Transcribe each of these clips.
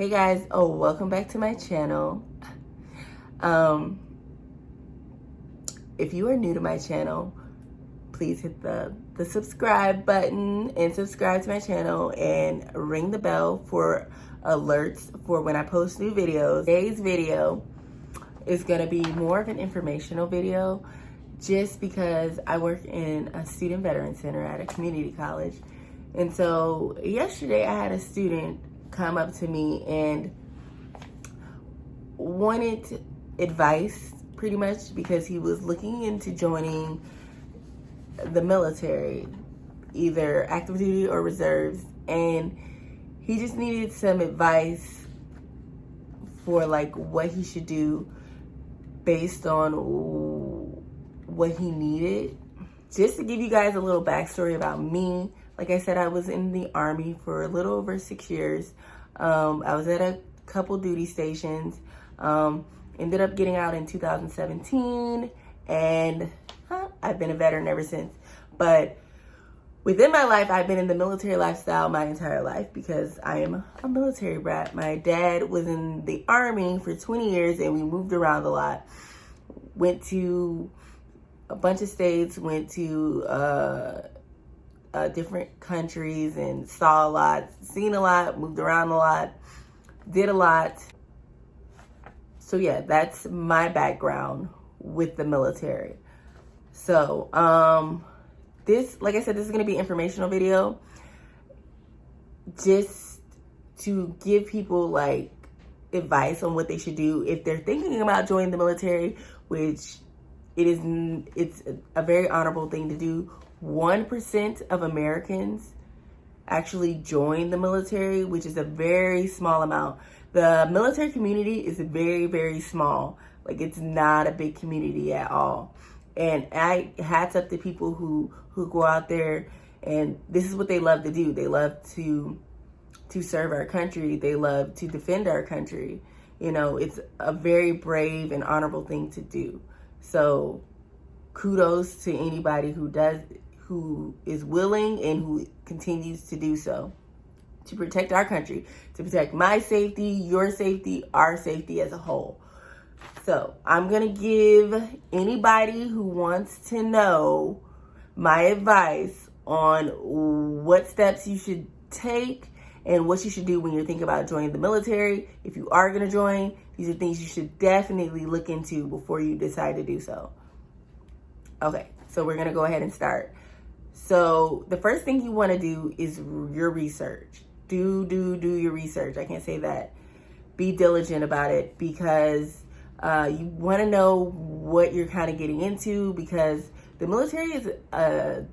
Hey guys, welcome back to my channel. If you are new to my channel, please hit the subscribe button and subscribe to my channel and ring the bell for alerts for when I post new videos. Today's video is gonna be more of an informational video just because I work in a student veteran center at a community college. And so yesterday I had a student come up to me and wanted advice pretty much because he was looking into joining the military, either active duty or reserves, and he just needed some advice for like what he should do based on what he needed. Just to give you guys a little backstory about me, like I said, I was in the Army for a little over 6 years. I was at a couple duty stations, ended up getting out in 2017, and I've been a veteran ever since. But within my life, I've been in the military lifestyle my entire life because I am a military brat. My dad was in the Army for 20 years and we moved around a lot. Went to a bunch of states, went to different countries and saw a lot, seen a lot, moved around a lot, did a lot. So yeah, that's my background with the military. So this, like I said, this is going to be an informational video just to give people like advice on what they should do if they're thinking about joining the military, which it's a very honorable thing to do. 1% of Americans actually join the military, which is a very small amount. The military community is very, very small. Like, it's not a big community at all. And hats up to people who go out there, and this is what they love to do. They love to serve our country. They love to defend our country. You know, it's a very brave and honorable thing to do. So kudos to anybody who is willing and who continues to do so to protect our country, to protect my safety, your safety, our safety as a whole. So I'm going to give anybody who wants to know my advice on what steps you should take and what you should do when you're thinking about joining the military. If you are going to join, these are things you should definitely look into before you decide to do so. Okay, so we're going to go ahead and start. So the first thing you want to do is your research. Do your research. I can't say that. Be diligent about it because you want to know what you're kind of getting into, because the military is a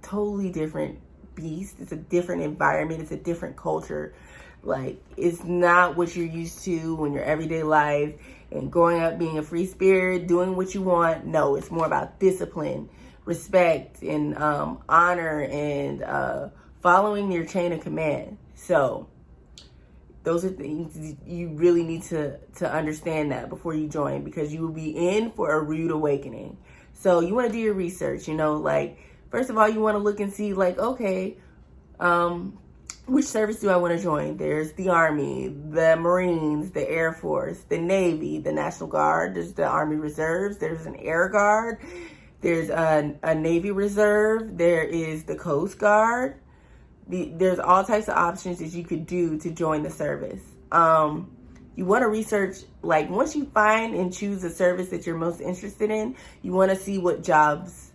totally different beast. It's a different environment. It's a different culture. Like, it's not what you're used to in your everyday life and growing up being a free spirit, doing what you want. No, it's more about discipline, respect, and honor, and following your chain of command. So those are things you really need to understand that before you join, because you will be in for a rude awakening. So you want to do your research, you know, like, first of all, you want to look and see, like, okay, which service do I want to join? There's the Army, the Marines, the Air Force, the Navy, the National Guard, there's the Army Reserves, there's an Air Guard, there's a Navy Reserve, there is the Coast Guard. There's all types of options that you could do to join the service. You want to research, like, once you find and choose a service that you're most interested in, you want to see what jobs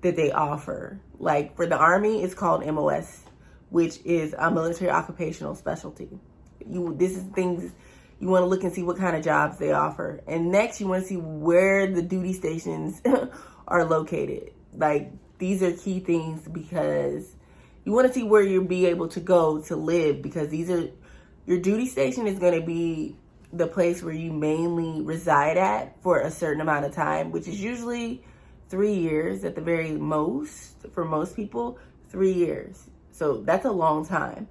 that they offer. Like, for the Army, it's called MOS, which is a military occupational specialty. This is things you want to look and see what kind of jobs they offer. And next, you want to see where the duty stations are located. Like, these are key things because you want to see where you'll be able to go to live, because your duty station is going to be the place where you mainly reside at for a certain amount of time, which is usually 3 years at the very most. For most people, 3 years. So that's a long time.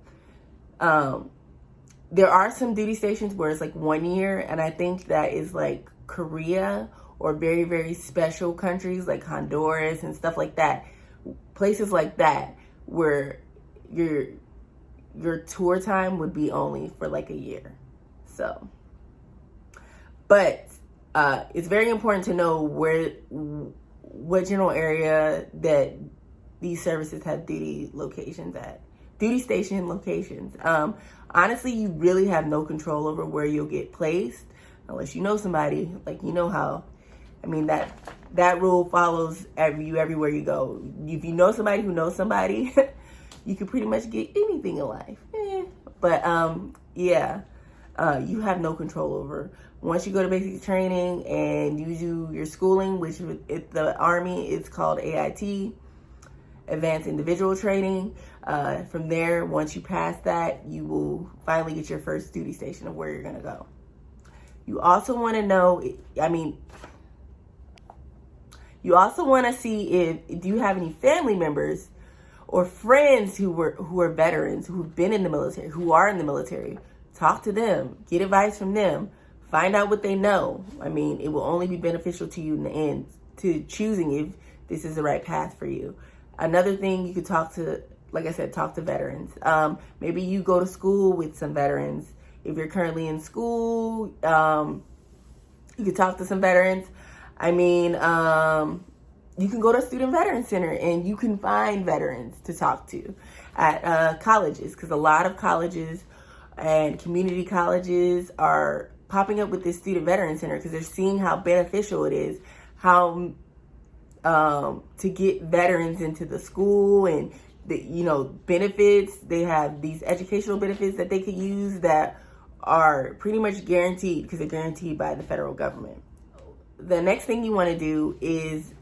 There are some duty stations where it's like 1 year, and I think that is like Korea or very, very special countries like Honduras and stuff like that. Places like that where your tour time would be only for like a year. So, but it's very important to know what general area that these services have duty locations at. Duty station locations. Honestly, you really have no control over where you'll get placed unless you know somebody. Like, you know how, I mean, that rule follows everywhere you go. If you know somebody who knows somebody, you can pretty much get anything in life. But yeah, you have no control over. Once you go to basic training and you do your schooling, which at the Army, it's called AIT, Advanced Individual Training. From there, once you pass that, you will finally get your first duty station of where you're going to go. You also want to know, you also want to see do you have any family members or friends who are veterans, who've been in the military, who are in the military. Talk to them, get advice from them, find out what they know. I mean, it will only be beneficial to you in the end to choosing if this is the right path for you. Another thing, you could talk to, like I said, talk to veterans. Maybe you go to school with some veterans. If you're currently in school, you could talk to some veterans. I mean, you can go to a student veteran center and you can find veterans to talk to at colleges, because a lot of colleges and community colleges are popping up with this student veteran center because they're seeing how beneficial it is, how to get veterans into the school and the, benefits. They have these educational benefits that they could use that are pretty much guaranteed because they're guaranteed by the federal government. The next thing you want to do is,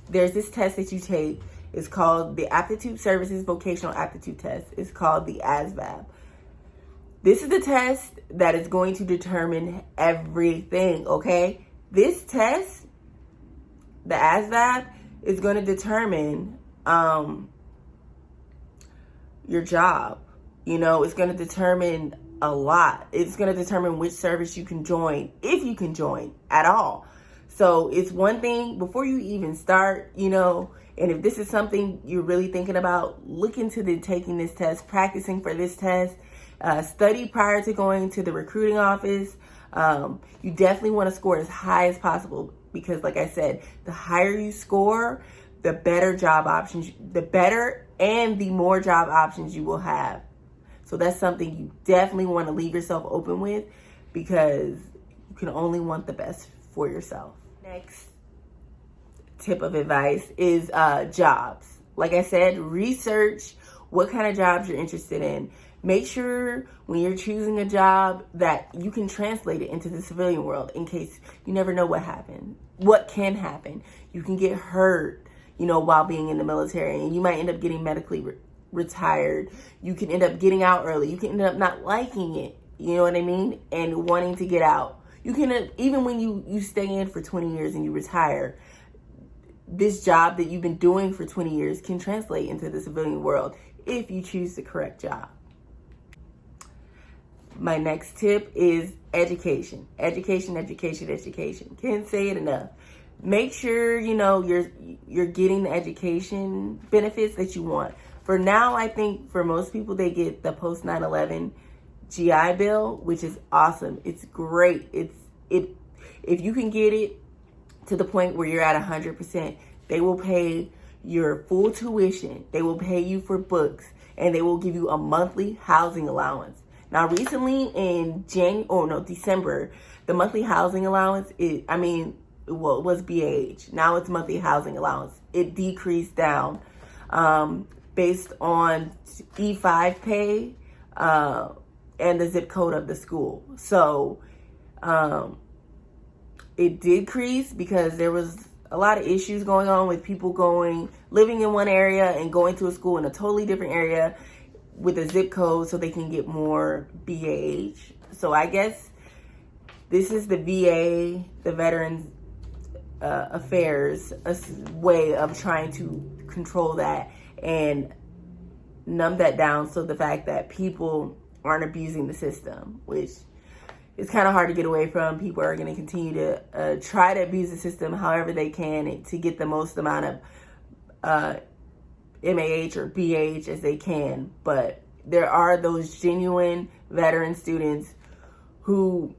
there's this test that you take. It's called the Aptitude Services Vocational Aptitude Test. It's called the ASVAB. This is the test that is going to determine everything, okay? This test, the ASVAB, is going to determine your job. It's going to determine a lot. It's going to determine which service you can join, if you can join at all. So it's one thing before you even start, and if this is something you're really thinking about, look into taking this test, practicing for this test, study prior to going to the recruiting office. You definitely want to score as high as possible because, like I said, the higher you score, the better job options, the better and the more job options you will have. So that's something you definitely want to leave yourself open with because you can only want the best for yourself. Next tip of advice is jobs. Like I said, research what kind of jobs you're interested in. Make sure when you're choosing a job that you can translate it into the civilian world in case you never know what can happen. You can get hurt, while being in the military, and you might end up getting medically retired. You can end up getting out early. You can end up not liking it, you know what I mean? And wanting to get out. You can, even when you stay in for 20 years and you retire, this job that you've been doing for 20 years can translate into the civilian world if you choose the correct job. My next tip is education. Education. Can't say it enough. Make sure, you're getting the education benefits that you want. For now, I think for most people, they get the post 9/11 GI Bill, which is awesome. It's great. If you can get it to the point where you're at 100%, they will pay your full tuition. They will pay you for books, and they will give you a monthly housing allowance. Now, recently in December, the monthly housing allowance, it was BAH. Now it's monthly housing allowance. It decreased down based on E5 pay and the zip code of the school. So it decreased because there was a lot of issues going on with people living in one area and going to a school in a totally different area with a zip code so they can get more BAH. So I guess this is the VA, the Veterans Affairs, a way of trying to control that and numb that down so the fact that people aren't abusing the system, which is kind of hard to get away from. People are going to continue to try to abuse the system however they can to get the most amount of MAH or BH as they can. But there are those genuine veteran students who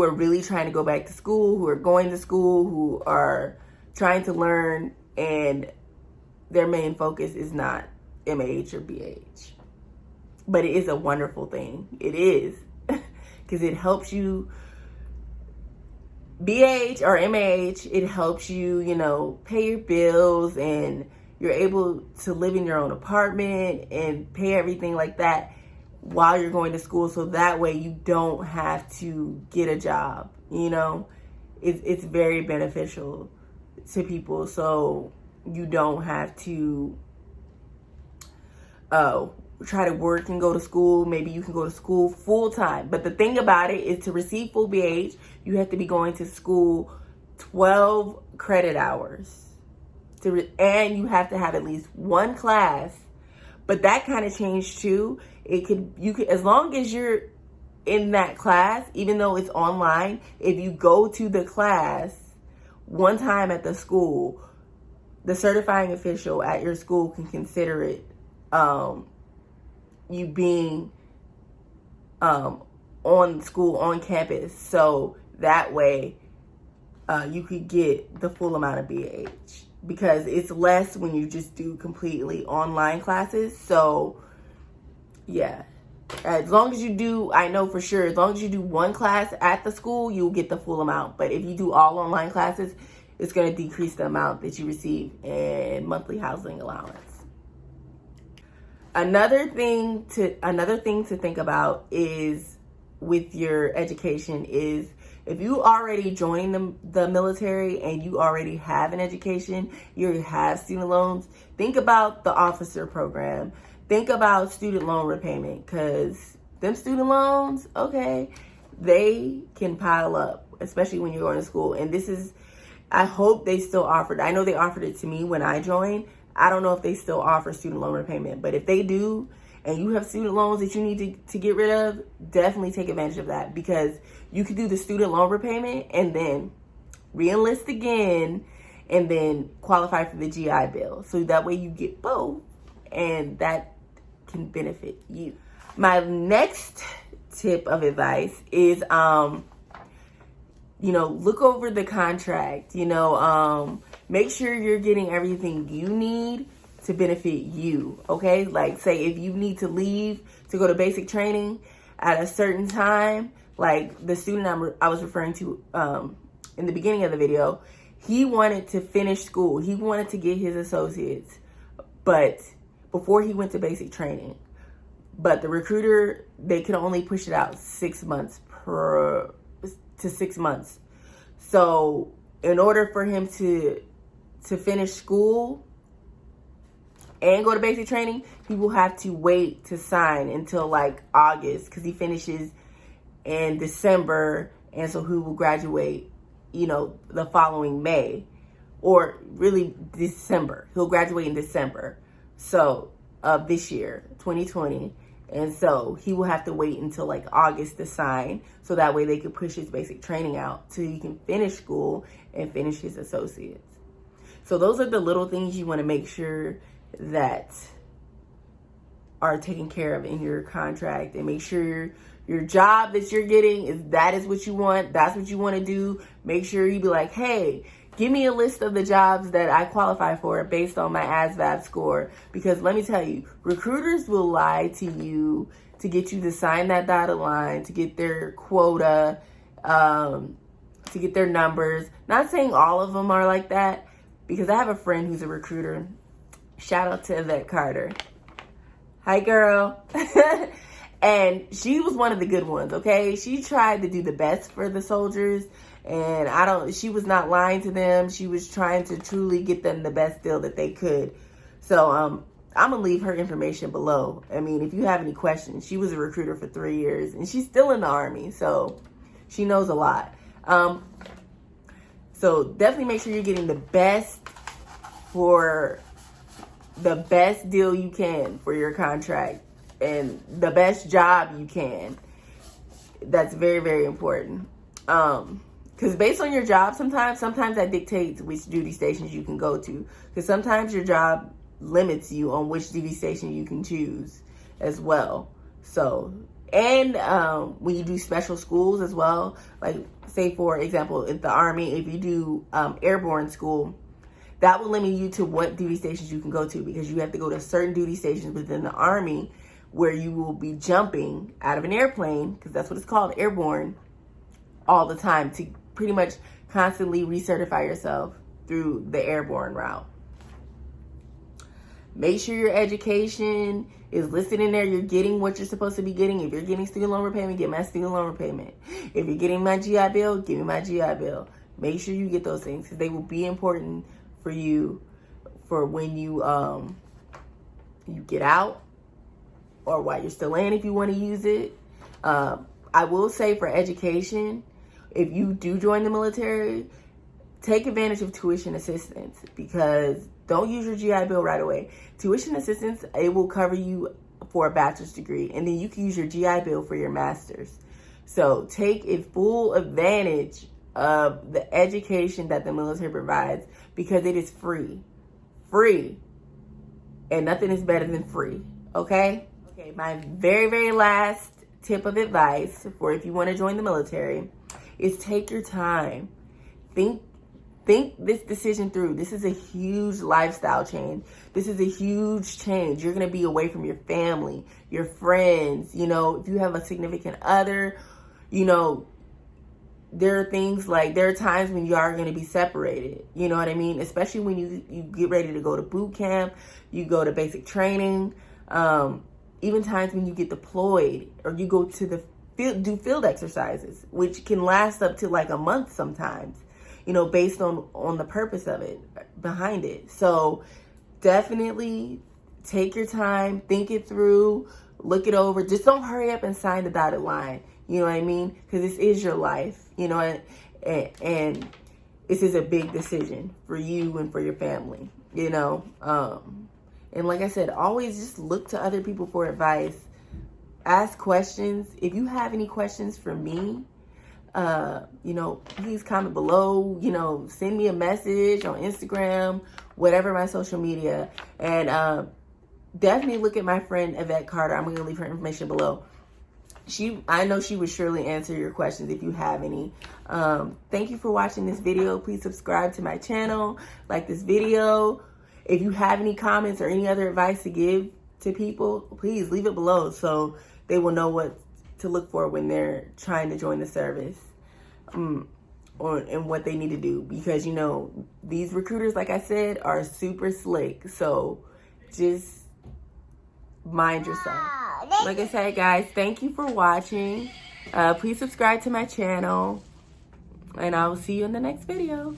are really trying to go back to school, who are going to school, who are trying to learn, and their main focus is not MAH or BAH. But it is a wonderful thing. It is. Because it helps you, BAH or MAH, it helps you, you know, pay your bills, and you're able to live in your own apartment and pay everything like that while you're going to school. So that way you don't have to get a job, you know. It's very beneficial to people. So you don't have to try to work and go to school. Maybe you can go to school full time. But the thing about it is, to receive full BAH, you have to be going to school 12 credit hours. And you have to have at least one class. But that kind of changed too. You could, as long as you're in that class, even though it's online, if you go to the class one time at the school, the certifying official at your school can consider it you being on school, on campus. So that way you could get the full amount of BAH, because it's less when you just do completely online classes. So yeah, as long as you do, I know for sure, as long as you do one class at the school, you'll get the full amount. But if you do all online classes, it's going to decrease the amount that you receive in monthly housing allowance. Another thing to think about is with your education is, if you already joined the military and you already have an education, you have student loans, think about the officer program. Think about student loan repayment, because them student loans, okay, they can pile up, especially when you're going to school. And this is, I hope they still offered, I know they offered it to me when I joined. I don't know if they still offer student loan repayment, but if they do, and you have student loans that you need to get rid of, definitely take advantage of that, because you could do the student loan repayment and then re-enlist again and then qualify for the GI Bill. So that way you get both, and that can benefit you. My next tip of advice is, look over the contract, make sure you're getting everything you need to benefit you, okay? Like, say if you need to leave to go to basic training at a certain time, like the student I was referring to in the beginning of the video, he wanted to finish school. He wanted to get his associates, but before he went to basic training. But the recruiter, they could only push it out 6 months to 6 months. So in order for him to finish school and go to basic training, he will have to wait to sign until like August, because he finishes in December, and so he will graduate, the following May, or really December. He'll graduate in December, so of this year, 2020. And so he will have to wait until like August to sign, so that way they can push his basic training out so he can finish school and finish his associates. So those are the little things you want to make sure that are taken care of in your contract, and make sure your job that you're getting is what you want. That's what you want to do. Make sure you be like, hey, give me a list of the jobs that I qualify for based on my ASVAB score. Because let me tell you, recruiters will lie to you to get you to sign that dotted line, to get their quota, to get their numbers. Not saying all of them are like that, because I have a friend who's a recruiter. Shout out to Evette Carter. Hi, girl. And she was one of the good ones, okay? She tried to do the best for the soldiers, and she was not lying to them. She was trying to truly get them the best deal that they could. So I'm gonna leave her information below. I mean, if you have any questions, she was a recruiter for 3 years, and she's still in the Army, so she knows a lot. So definitely make sure you're getting the best deal you can for your contract, and the best job you can. That's very, very important. Because based on your job, sometimes that dictates which duty stations you can go to. Because sometimes your job limits you on which duty station you can choose as well. So, And when you do special schools as well, like say for example, in the Army, if you do airborne school, that will limit you to what duty stations you can go to, because you have to go to certain duty stations within the Army where you will be jumping out of an airplane, because that's what it's called, airborne, all the time, to pretty much constantly recertify yourself through the airborne route. Make sure your education is listed in there. You're getting what you're supposed to be getting. If you're getting student loan repayment, get my student loan repayment. If you're getting my GI Bill, give me my GI Bill. Make sure you get those things, because they will be important for you for when you get out, or while you're still in if you want to use it. I will say for education, if you do join the military, take advantage of tuition assistance, because don't use your GI Bill right away. Tuition assistance, it will cover you for a bachelor's degree, and then you can use your GI Bill for your master's. So take full advantage of the education that the military provides, because it is free. Free. And nothing is better than free. Okay? Okay, my very, very last tip of advice for if you want to join the military is take your time. Think this decision through. This is a huge lifestyle change. This is a huge change. You're going to be away from your family, your friends. You know, if you have a significant other, you know, there are things like, there are times when you are going to be separated. You know what I mean? Especially when you get ready to go to boot camp, you go to basic training, even times when you get deployed, or you go to the field, do field exercises, which can last up to like a month sometimes, you know, based on the purpose of it, behind it. So definitely take your time, think it through, look it over. Just don't hurry up and sign the dotted line. You know what I mean? Because this is your life, you know, and this is a big decision for you and for your family, you know. And like I said, always just look to other people for advice. Ask questions. If you have any questions for me, you know, please comment below, you know, send me a message on Instagram, whatever my social media. And definitely look at my friend Evette Carter. I'm going to leave her information below. I know she would surely answer your questions if you have any. Thank you for watching this video. Please subscribe to my channel, like this video. If you have any comments or any other advice to give to people, please leave it below so they will know what to look for when they're trying to join the service, and what they need to do. Because, you know, these recruiters, like I said, are super slick. So just mind yourself. Like I said, guys, thank you for watching. Please subscribe to my channel, and I will see you in the next video.